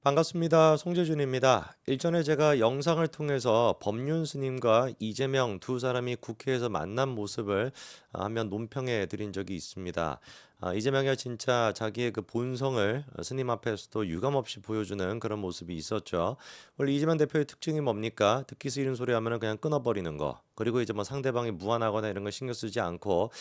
반갑습니다. 송재준입니다. 일전에 제가 영상을 통해서 법륜 스님과 이재명 두 사람이 국회에서 만난 모습을 한번 논평해 드린 적이 있습니다. 이재명이 진짜 자기의 그 본성을 스님 앞에서도 유감없이 보여주는 그런 모습이 있었죠. 원래 이재명 대표의 특징이 뭡니까? 듣기 싫은 소리 하면은 그냥 끊어버리는 거. 그리고 이제 뭐 상대방이 무안하거나 이런 거 신경 쓰지 않고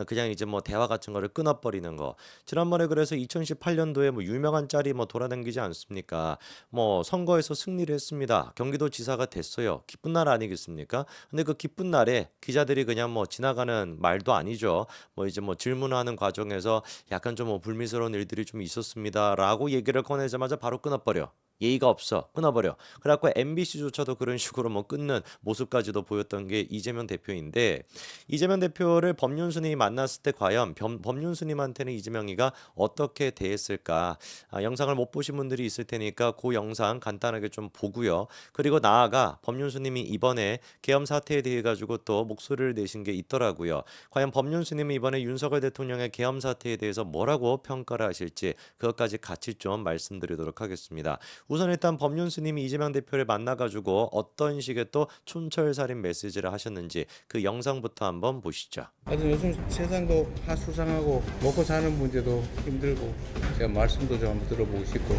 그냥 이제 뭐 대화 같은 거를 끊어버리는 거. 지난번에 그래서 2018년도에 뭐 유명한 짤이 뭐 돌아다니지 않습니까? 뭐 선거에서 승리를 했습니다. 경기도지사가 됐어요. 기쁜 날 아니겠습니까? 근데 그 기쁜 날에 기자들이 그냥 뭐 지나가는 말도 아니죠. 뭐 이제 뭐 질문하는 과정에서 약간 좀 뭐 불미스러운 일들이 좀 있었습니다라고 얘기를 꺼내자마자 바로 끊어버려. 예의가 없어. 끊어버려. 그래갖고 MBC조차도 그런 식으로 뭐 끊는 모습까지도 보였던 게 이재명 대표인데 이재명 대표를 법륜 스님이 만났을 때 과연 법륜 스님한테는 이재명이가 어떻게 대했을까? 영상을 못 보신 분들이 있을 테니까 그 영상 간단하게 좀 보고요. 그리고 나아가 법륜 스님이 이번에 계엄 사태에 대해 가지고 또 목소리를 내신 게 있더라고요. 과연 법륜 스님이 이번에 윤석열 대통령의 계엄 사태에 대해서 뭐라고 평가를 하실지 그것까지 같이 좀 말씀드리도록 하겠습니다. 우선 일단 법륜 스님이 이재명 대표를 만나가지고 어떤 식의 또 촌철살인 메시지를 하셨는지 그 영상부터 한번 보시죠. 하여튼 요즘 세상도 하수상하고 먹고 사는 문제도 힘들고 제가 말씀도 좀 한번 들어보고 싶고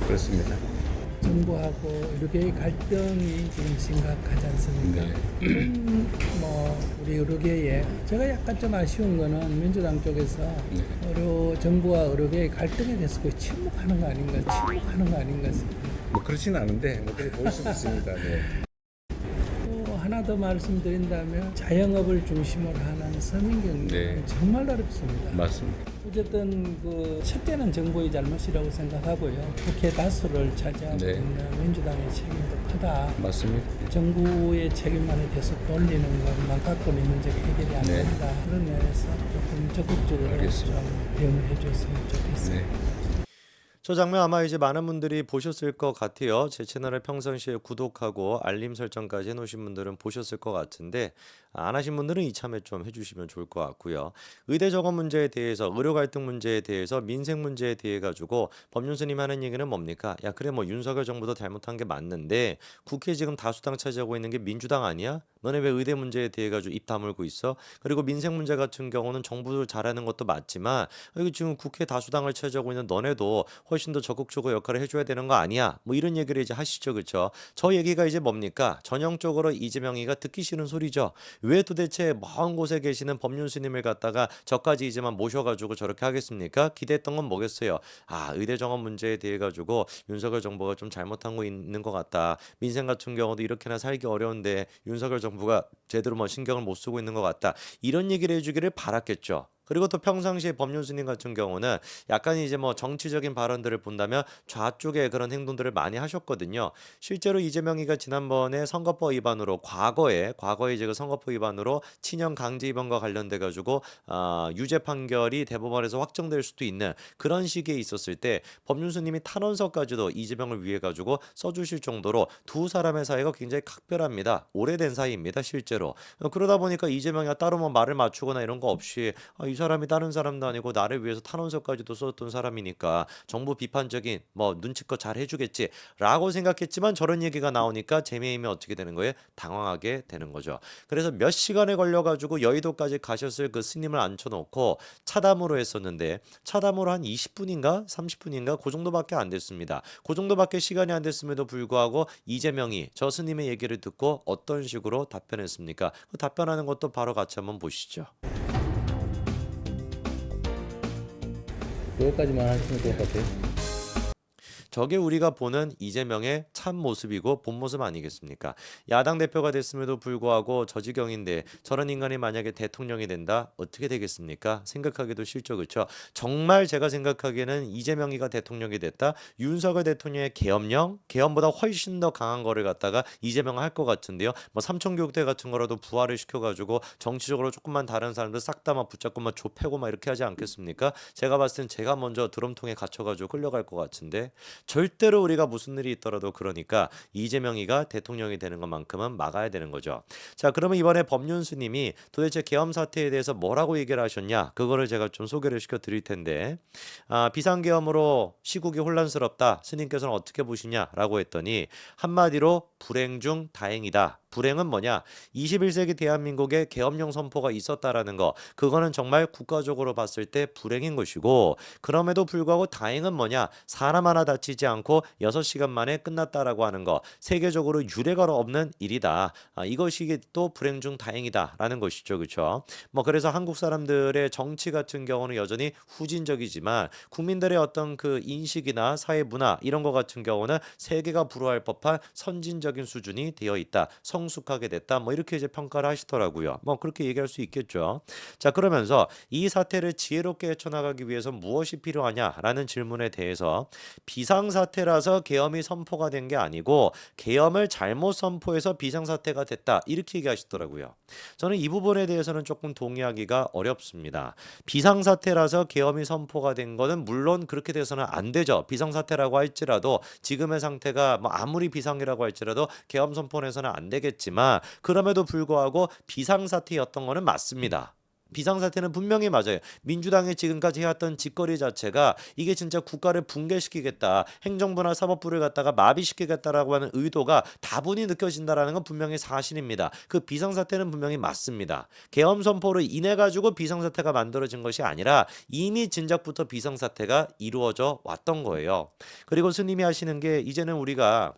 그렇습니다. 정부하고 의료계의 갈등이 지금 심각하지 않습니까? 뭐 우리 의료계에 제가 약간 좀 아쉬운 거는 민주당 쪽에서 정부와 의료계의 갈등에 대해서 거의 침묵하는 거 아닌가 싶습니다. 뭐 그렇진 않은데 뭐 그렇게 보일 수도 있습니다. 네. 또 하나 더 말씀드린다면 자영업을 중심으로 하는 서민경제는 네. 정말 어렵습니다. 맞습니다. 어쨌든 그 첫째는 정부의 잘못이라고 생각하고요. 국회 다수를 차지하고 네. 있는 민주당의 책임도 크다. 맞습니다. 정부의 책임만을 계속 돌리는 것만 갖고는 이 문제가 해결이 안 네. 된다. 그런 면에서 조금 적극적으로 알겠습니다. 좀 대응을 해줬으면 좋겠습니다. 네. 저 장면 아마 이제 많은 분들이 보셨을 것 같아요. 제 채널을 평상시에 구독하고 알림 설정까지 해놓으신 분들은 보셨을 것 같은데 안 하신 분들은 이참에 좀 해주시면 좋을 것 같고요. 의대 적업 문제에 대해서 의료 갈등 문제에 대해서 민생 문제에 대해 가지고 법륜 스님 하는 얘기는 뭡니까? 야 그래 뭐 윤석열 정부도 잘못한 게 맞는데 국회 지금 다수당 차지하고 있는 게 민주당 아니야? 너네 왜 의대 문제에 대해 가지고 입 다물고 있어? 그리고 민생 문제 같은 경우는 정부도 잘하는 것도 맞지만 여기 지금 국회 다수당을 차지하고 있는 너네도 훨씬 더 적극적으로 역할을 해줘야 되는 거 아니야? 뭐 이런 얘기를 이제 하시죠, 그렇죠? 저 얘기가 이제 뭡니까? 전형적으로 이재명이가 듣기 싫은 소리죠. 왜 도대체 먼 곳에 계시는 법륜 스님을 갖다가 저까지 이제만 모셔가지고 저렇게 하겠습니까? 기대했던 건 뭐겠어요? 의대 정원 문제에 대해 가지고 윤석열 정부가 좀 잘못한 거 있는 것 같다. 민생 같은 경우도 이렇게나 살기 어려운데 윤석열 정부가 제대로 뭐 신경을 못 쓰고 있는 것 같다. 이런 얘기를 해주기를 바랐겠죠. 그리고 또 평상시에 법륜 스님 같은 경우는 약간 이제 뭐 정치적인 발언들을 본다면 좌쪽의 그런 행동들을 많이 하셨거든요. 실제로 이재명이가 지난번에 선거법 위반으로 과거에 이제 그 선거법 위반으로 친형 강제 입원과 관련돼 가지고 유죄 판결이 대법원에서 확정될 수도 있는 그런 시기에 있었을 때 법륜 스님이 탄원서까지도 이재명을 위해 가지고 써주실 정도로 두 사람의 사이가 굉장히 각별합니다. 오래된 사이입니다, 실제로. 그러다 보니까 이재명이 따로 뭐 말을 맞추거나 이런 거 없이 이 사람이 다른 사람도 아니고 나를 위해서 탄원서까지도 썼던 사람이니까 정부 비판적인 뭐 눈치껏 잘 해주겠지라고 생각했지만 저런 얘기가 나오니까 재미임이 어떻게 되는 거예요? 당황하게 되는 거죠. 그래서 몇 시간에 걸려가지고 여의도까지 가셨을 그 스님을 앉혀놓고 차담으로 했었는데 차담으로 한 20분인가 30분인가 그 정도밖에 안 됐습니다. 그 정도밖에 시간이 안 됐음에도 불구하고 이재명이 저 스님의 얘기를 듣고 어떤 식으로 답변했습니까? 그 답변하는 것도 바로 같이 한번 보시죠. 그것까지만 하시면 될 것 같아요. 저게 우리가 보는 이재명의 참 모습이고 본 모습 아니겠습니까? 야당 대표가 됐음에도 불구하고 저 지경인데 저런 인간이 만약에 대통령이 된다? 어떻게 되겠습니까? 생각하기도 싫죠. 그렇죠? 정말 제가 생각하기에는 이재명이가 대통령이 됐다? 윤석열 대통령의 계엄보다 훨씬 더 강한 거를 갖다가 이재명 할 것 같은데요. 뭐 삼천교육대 같은 거라도 부활을 시켜가지고 정치적으로 조금만 다른 사람들 싹 다 막 붙잡고 막 좁혀고 막 이렇게 하지 않겠습니까? 제가 봤을 땐 제가 먼저 드럼통에 갇혀가지고 끌려갈 것 같은데 절대로 우리가 무슨 일이 있더라도 그런 거니까 이재명이가 대통령이 되는 것만큼은 막아야 되는 거죠. 자, 그러면 이번에 법륜스님이 도대체 계엄 사태에 대해서 뭐라고 얘기를 하셨냐? 그거를 제가 좀 소개를 시켜 드릴 텐데, 비상계엄으로 시국이 혼란스럽다. 스님께서는 어떻게 보시냐라고 했더니 한마디로 불행 중 다행이다. 불행은 뭐냐? 21세기 대한민국에 계엄령 선포가 있었다라는 거. 그거는 정말 국가적으로 봤을 때 불행인 것이고, 그럼에도 불구하고 다행은 뭐냐? 사람 하나 다치지 않고 6시간 만에 끝났다라고 하는 거. 세계적으로 유례가 없는 일이다. 이것이 또 불행 중 다행이다라는 것이죠. 그렇죠? 뭐 그래서 한국 사람들의 정치 같은 경우는 여전히 후진적이지만 국민들의 어떤 그 인식이나 사회 문화 이런 거 같은 경우는 세계가 부러워할 법한 선진적인 수준이 되어 있다. 성숙하게 됐다. 뭐 이렇게 이제 평가를 하시더라고요. 뭐 그렇게 얘기할 수 있겠죠. 자, 그러면서 이 사태를 지혜롭게 헤쳐나가기 위해서 무엇이 필요하냐라는 질문에 대해서 비상사태라서 계엄이 선포가 된 게 아니고 계엄을 잘못 선포해서 비상사태가 됐다. 이렇게 얘기하시더라고요. 저는 이 부분에 대해서는 조금 동의하기가 어렵습니다. 비상사태라서 계엄이 선포가 된 거는 물론 그렇게 돼서는 안 되죠. 비상사태라고 할지라도 지금의 상태가 뭐 아무리 비상이라고 할지라도 계엄 선포해서는 안 되겠지만 그럼에도 불구하고 비상사태였던 거는 맞습니다. 비상사태는 분명히 맞아요. 민주당이 지금까지 해왔던 짓거리 자체가 이게 진짜 국가를 붕괴시키겠다, 행정부나 사법부를 갖다가 마비시키겠다라고 하는 의도가 다분히 느껴진다라는 건 분명히 사실입니다. 그 비상사태는 분명히 맞습니다. 계엄 선포로 인해 가지고 비상사태가 만들어진 것이 아니라 이미 진작부터 비상사태가 이루어져 왔던 거예요. 그리고 스님이 하시는 게 이제는 우리가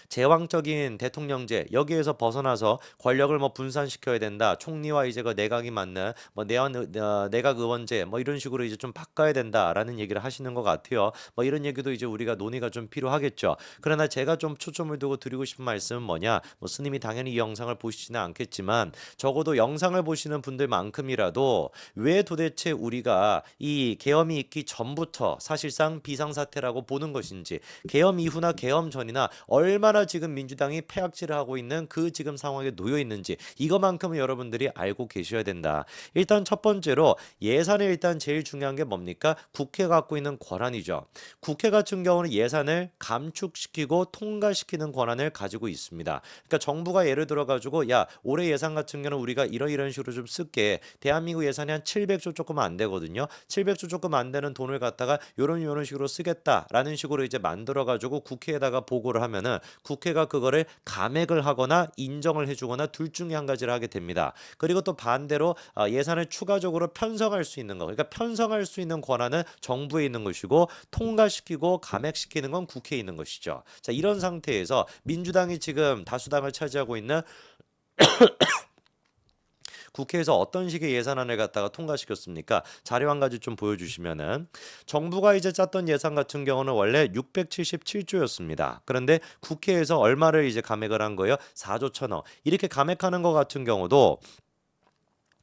제왕적인 대통령제 여기에서 벗어나서 권력을 뭐 분산시켜야 된다. 총리와 이제 그 내각이 맞는 뭐 내각 의원제 뭐 이런 식으로 이제 좀 바꿔야 된다라는 얘기를 하시는 것 같아요. 뭐 이런 얘기도 이제 우리가 논의가 좀 필요하겠죠. 그러나 제가 좀 초점을 두고 드리고 싶은 말씀은 뭐냐? 뭐 스님이 당연히 이 영상을 보시지는 않겠지만 적어도 영상을 보시는 분들만큼이라도 왜 도대체 우리가 이 계엄이 있기 전부터 사실상 비상사태라고 보는 것인지, 계엄 이후나 계엄 전이나 얼마나 지금 민주당이 패악질을 하고 있는 그 지금 상황에 놓여 있는지 이것만큼은 여러분들이 알고 계셔야 된다. 일단 첫 번째로 예산이 일단 제일 중요한 게 뭡니까? 국회가 갖고 있는 권한이죠. 국회 같은 경우는 예산을 감축시키고 통과시키는 권한을 가지고 있습니다. 그러니까 정부가 예를 들어 가지고 야, 올해 예산 같은 경우는 우리가 이런 식으로 좀 쓸게. 대한민국 예산이 한 700조 조금 안 되거든요. 700조 조금 안 되는 돈을 갖다가 요런 식으로 쓰겠다라는 식으로 이제 만들어 가지고 국회에다가 보고를 하면은 국회가 그거를 감액을 하거나 인정을 해주거나 둘 중에 한 가지를 하게 됩니다. 그리고 또 반대로 예산을 추가적으로 편성할 수 있는 거, 그러니까 편성할 수 있는 권한은 정부에 있는 것이고 통과시키고 감액시키는 건 국회에 있는 것이죠. 자, 이런 상태에서 민주당이 지금 다수당을 차지하고 있는 국회에서 어떤 식의 예산안을 갖다가 통과시켰습니까? 자료 한 가지 좀 보여주시면은 정부가 이제 짰던 예산 같은 경우는 원래 677조였습니다. 그런데 국회에서 얼마를 이제 감액을 한 거예요? 4조 1천억. 이렇게 감액하는 것 같은 경우도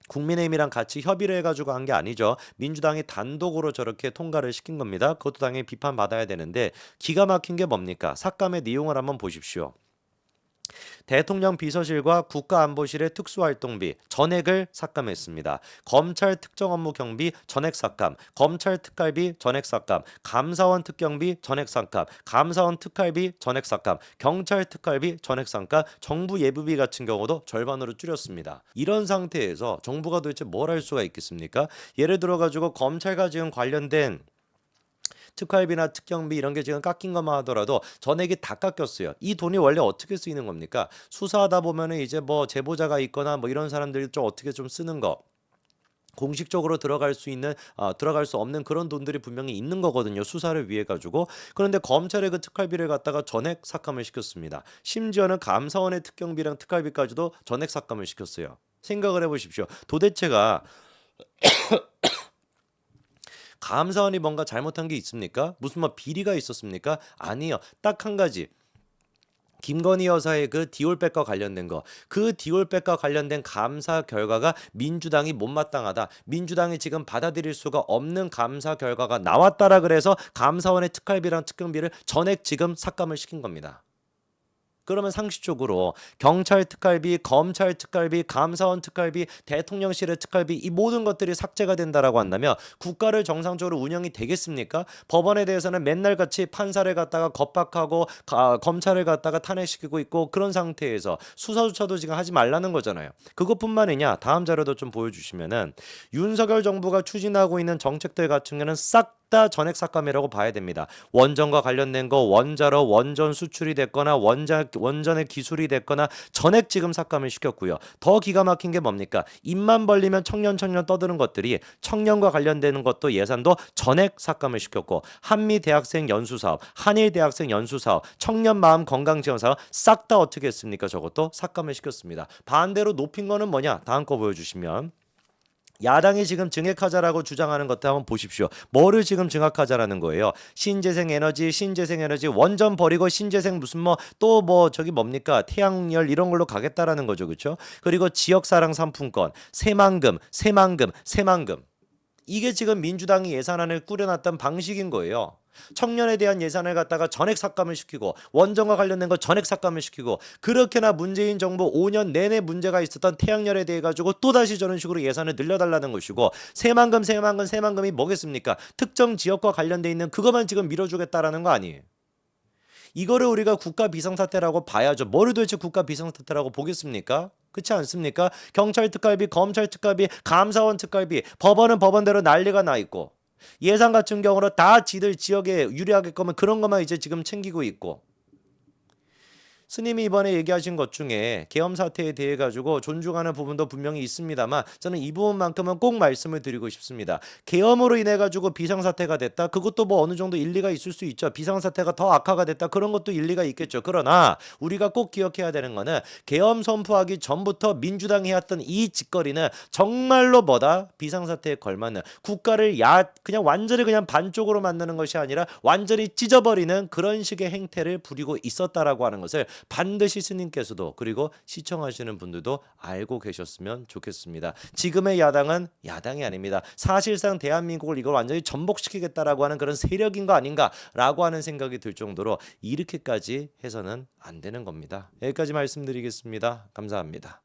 국민의힘이랑 같이 협의를 해가지고 한 게 아니죠. 민주당이 단독으로 저렇게 통과를 시킨 겁니다. 그것도 당연히 비판받아야 되는데 기가 막힌 게 뭡니까? 삭감의 내용을 한번 보십시오. 대통령 비서실과 국가안보실의 특수활동비 전액을 삭감했습니다. 검찰 특정업무 경비 전액 삭감, 검찰 특활비 전액 삭감, 감사원 특경비 전액 삭감, 감사원 특활비 전액 삭감, 경찰 특활비 전액 삭감, 정부 예부비 같은 경우도 절반으로 줄였습니다. 이런 상태에서 정부가 도대체 뭘 할 수가 있겠습니까? 예를 들어 가지고 검찰과 지금 관련된 특활비나 특경비 이런 게 지금 깎인 것만 하더라도 전액이 다 깎였어요. 이 돈이 원래 어떻게 쓰이는 겁니까? 수사하다 보면은 이제 뭐 제보자가 있거나 뭐 이런 사람들이 좀 어떻게 좀 쓰는 거. 공식적으로 들어갈 수 있는 들어갈 수 없는 그런 돈들이 분명히 있는 거거든요. 수사를 위해 가지고. 그런데 검찰의 그 특활비를 갖다가 전액 삭감을 시켰습니다. 심지어는 감사원의 특경비랑 특활비까지도 전액 삭감을 시켰어요. 생각을 해보십시오. 도대체가 감사원이 뭔가 잘못한 게 있습니까? 무슨 뭐 비리가 있었습니까? 아니요. 딱 한 가지. 김건희 여사의 그 디올백과 관련된 거, 그 디올백과 관련된 감사 결과가 민주당이 못마땅하다. 민주당이 지금 받아들일 수가 없는 감사 결과가 나왔다라 그래서 감사원의 특활비랑 특경비를 전액 지금 삭감을 시킨 겁니다. 그러면 상식적으로 경찰 특활비, 검찰 특활비, 감사원 특활비, 대통령실의 특활비 이 모든 것들이 삭제가 된다라고 한다면 국가를 정상적으로 운영이 되겠습니까? 법원에 대해서는 맨날 같이 판사를 갖다가 겁박하고 검찰을 갖다가 탄핵시키고 있고 그런 상태에서 수사조차도 지금 하지 말라는 거잖아요. 그것뿐만이냐 다음 자료도 좀 보여주시면은 윤석열 정부가 추진하고 있는 정책들 같은 경우는 싹 다 전액 삭감이라고 봐야 됩니다. 원전과 관련된 거 원자로 원전 수출이 됐거나 원전의 기술이 됐거나 전액 지금 삭감을 시켰고요. 더 기가 막힌 게 뭡니까? 입만 벌리면 청년 떠드는 것들이 청년과 관련되는 것도 예산도 전액 삭감을 시켰고 한미 대학생 연수 사업, 한일 대학생 연수 사업, 청년 마음 건강 지원 사업 싹 다 어떻게 했습니까? 저것도 삭감을 시켰습니다. 반대로 높인 거는 뭐냐? 다음 거 보여주시면 야당이 지금 증액하자라고 주장하는 것들 한번 보십시오. 뭐를 지금 증액하자라는 거예요? 신재생 에너지, 원전 버리고 신재생 무슨 또 저기 뭡니까? 태양열 이런 걸로 가겠다라는 거죠. 그렇죠? 그리고 지역사랑 상품권, 새만금. 이게 지금 민주당이 예산안을 꾸려놨던 방식인 거예요. 청년에 대한 예산을 갖다가 전액 삭감을 시키고 원전과 관련된 거 전액 삭감을 시키고 그렇게나 문재인 정부 5년 내내 문제가 있었던 태양열에 대해 가지고 또다시 저런 식으로 예산을 늘려달라는 것이고 새만금이 뭐겠습니까? 특정 지역과 관련돼 있는 그것만 지금 밀어주겠다라는 거 아니에요. 이거를 우리가 국가 비상사태라고 봐야죠. 뭐를 도대체 국가 비상사태라고 보겠습니까? 그렇지 않습니까? 경찰 특활비, 검찰 특활비, 감사원 특활비, 법원은 법원대로 난리가 나 있고 예산 같은 경우는 다 지들 지역에 유리하게끔 그런 것만 이제 지금 챙기고 있고 스님이 이번에 얘기하신 것 중에 계엄 사태에 대해 가지고 존중하는 부분도 분명히 있습니다만 저는 이 부분만큼은 꼭 말씀을 드리고 싶습니다. 계엄으로 인해 가지고 비상사태가 됐다. 그것도 어느 정도 일리가 있을 수 있죠. 비상사태가 더 악화가 됐다. 그런 것도 일리가 있겠죠. 그러나 우리가 꼭 기억해야 되는 거는 계엄 선포하기 전부터 민주당이 해왔던 이 짓거리는 정말로 비상사태에 걸맞는 국가를 그냥 완전히 그냥 반쪽으로 만드는 것이 아니라 완전히 찢어버리는 그런 식의 행태를 부리고 있었다라고 하는 것을 반드시 스님께서도 그리고 시청하시는 분들도 알고 계셨으면 좋겠습니다. 지금의 야당은 야당이 아닙니다. 사실상 대한민국을 이걸 완전히 전복시키겠다라고 하는 그런 세력인 거 아닌가라고 하는 생각이 들 정도로 이렇게까지 해서는 안 되는 겁니다. 여기까지 말씀드리겠습니다. 감사합니다.